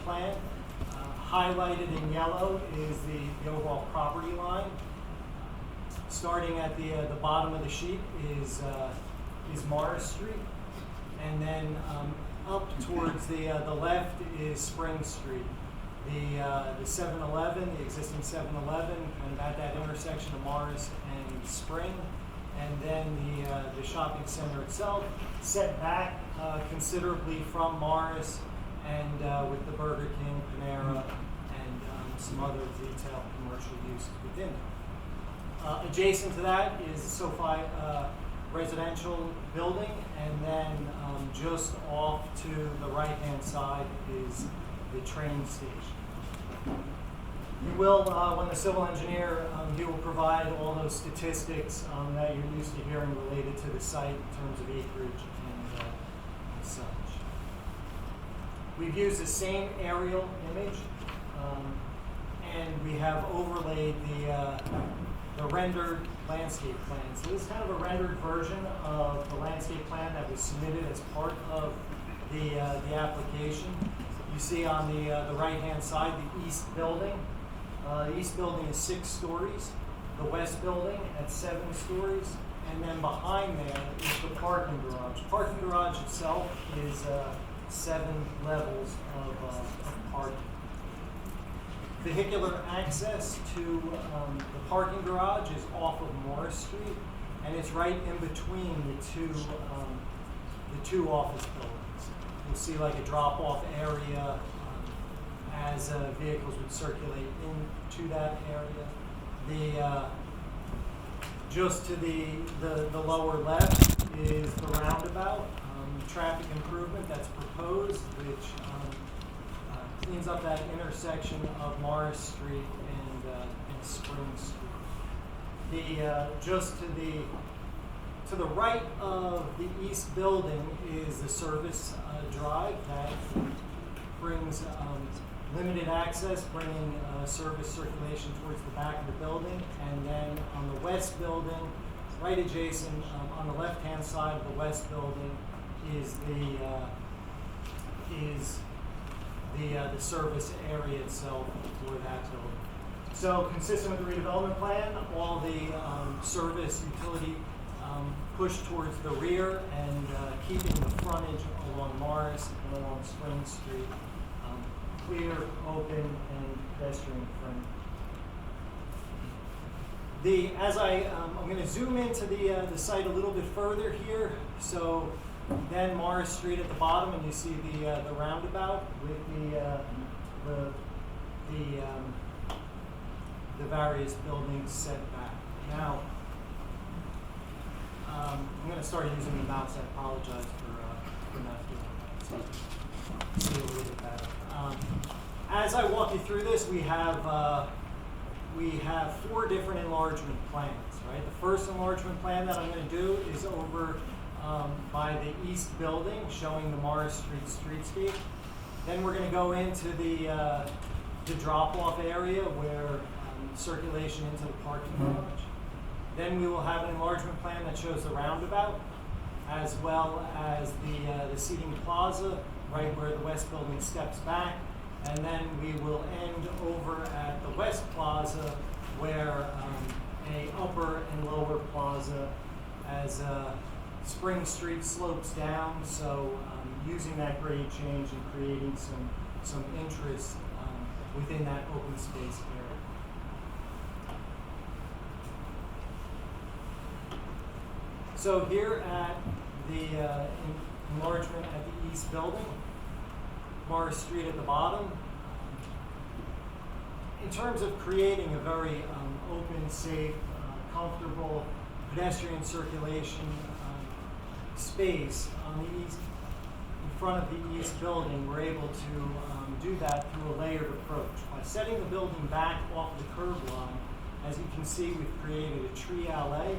plan. Highlighted in yellow is the overall property line. Starting at the bottom of the sheet is Morris Street, and then up towards the left is Spring Street. The 7-Eleven, the existing 7-Eleven, kind of at that intersection of Morris and Spring, and then the shopping center itself, set back considerably from Morris, and with the Burger King, Panera, and some other retail commercial uses within it. Adjacent to that is the SoFi residential building, and then just off to the right-hand side is the train station. You will, when the civil engineer, he will provide all those statistics that you're used to hearing related to the site in terms of acreage and such. We've used the same aerial image, and we have overlaid the rendered landscape plan. So this is kind of a rendered version of the landscape plan that was submitted as part of the application. You see on the right-hand side the east building. The east building is 6 stories. The west building at 7 stories. And then behind there is the parking garage. Parking garage itself is 7 levels of parking. Vehicular access to the parking garage is off of Morris Street, and it's right in between the two office buildings. You'll see like a drop-off area as vehicles would circulate into that area. Just to the lower left is the roundabout, traffic improvement that's proposed, which cleans up that intersection of Morris Street and Spring Street. Just to the right of the east building is the service drive that brings limited access, bringing service circulation towards the back of the building. And then on the west building, right adjacent on the left-hand side of the west building is the service area itself for that building. So consistent with the redevelopment plan, all the service utility pushed towards the rear and keeping the frontage along Morris and along Spring Street clear, open, and pedestrian friendly. I'm going to zoom into the site a little bit further here. So then Morris Street at the bottom, and you see the roundabout with the various buildings set back. Now, I'm going to start using the mouse. I apologize for not doing that. See a little bit better. As I walk you through this, we have 4 different enlargement plans. Right. The first enlargement plan that I'm going to do is over by the east building, showing the Morris Street streetscape. Then we're going to go into the drop-off area where circulation into the parking garage. Then we will have an enlargement plan that shows the roundabout, as well as the seating plaza, right where the west building steps back. And then we will end over at the west plaza, where a upper and lower plaza as Spring Street slopes down, so using that grade change and creating some interest within that open space area. So here at the enlargement at the east building, Morris Street at the bottom, in terms of creating a very open, safe, comfortable pedestrian circulation space on the east, in front of the east building, we're able to do that through a layered approach. By setting the building back off the curb line, as you can see, we've created a tree alley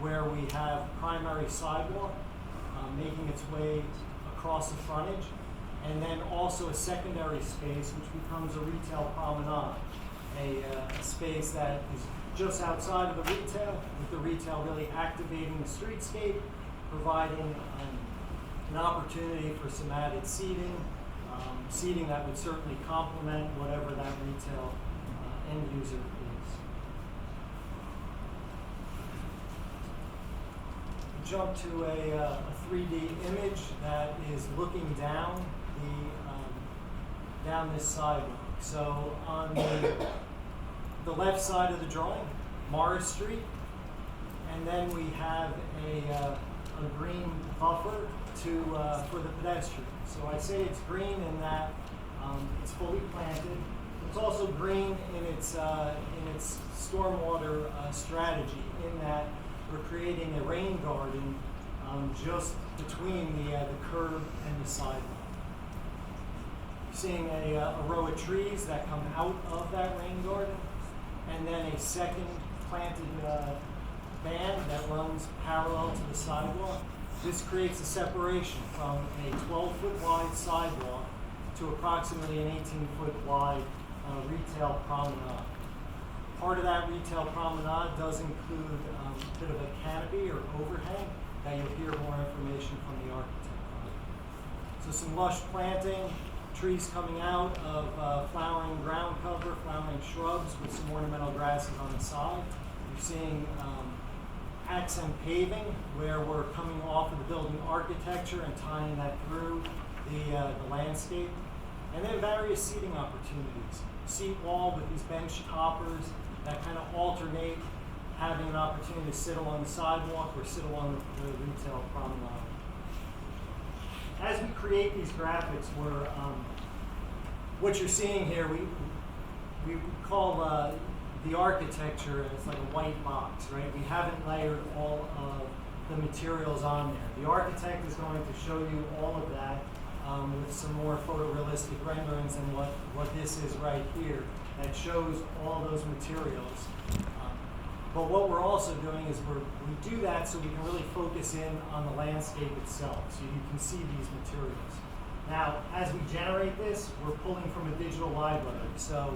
where we have primary sidewalk making its way across the frontage, and then also a secondary space which becomes a retail promenade, a space that is just outside of the retail, with the retail really activating the streetscape, providing an opportunity for some added seating, seating that would certainly complement whatever that retail end user is. Jump to a 3D image that is looking down down this sidewalk. So on the left side of the drawing, Morris Street, and then we have a green buffer for the pedestrian. So I say it's green in that it's fully planted. It's also green in its stormwater strategy, in that we're creating a rain garden just between the curb and the sidewalk. You're seeing a row of trees that come out of that rain garden, and then a second planted band that runs parallel to the sidewalk. This creates a separation from a 12-foot wide sidewalk to approximately an 18-foot wide retail promenade. Part of that retail promenade does include a bit of a canopy or overhang that you'll hear more information from the architect on. So some lush planting, trees coming out of flowering ground cover, flowering shrubs with some ornamental grasses on the side. You're seeing accent paving, where we're coming off of the building architecture and tying that through the landscape. And then various seating opportunities. Seat wall with these bench toppers that kind of alternate having an opportunity to sit along the sidewalk or sit along the retail promenade. As we create these graphics, what you're seeing here, we call the architecture, it's like a white box, right? We haven't layered all of the materials on there. The architect is going to show you all of that with some more photorealistic renderings than what this is right here that shows all those materials. But what we're also doing is we do that so we can really focus in on the landscape itself, so you can see these materials. Now, as we generate this, we're pulling from a digital library. So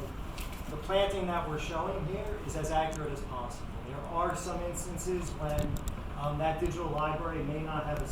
the planting that we're showing here is as accurate as possible. There are some instances when that digital library may not have a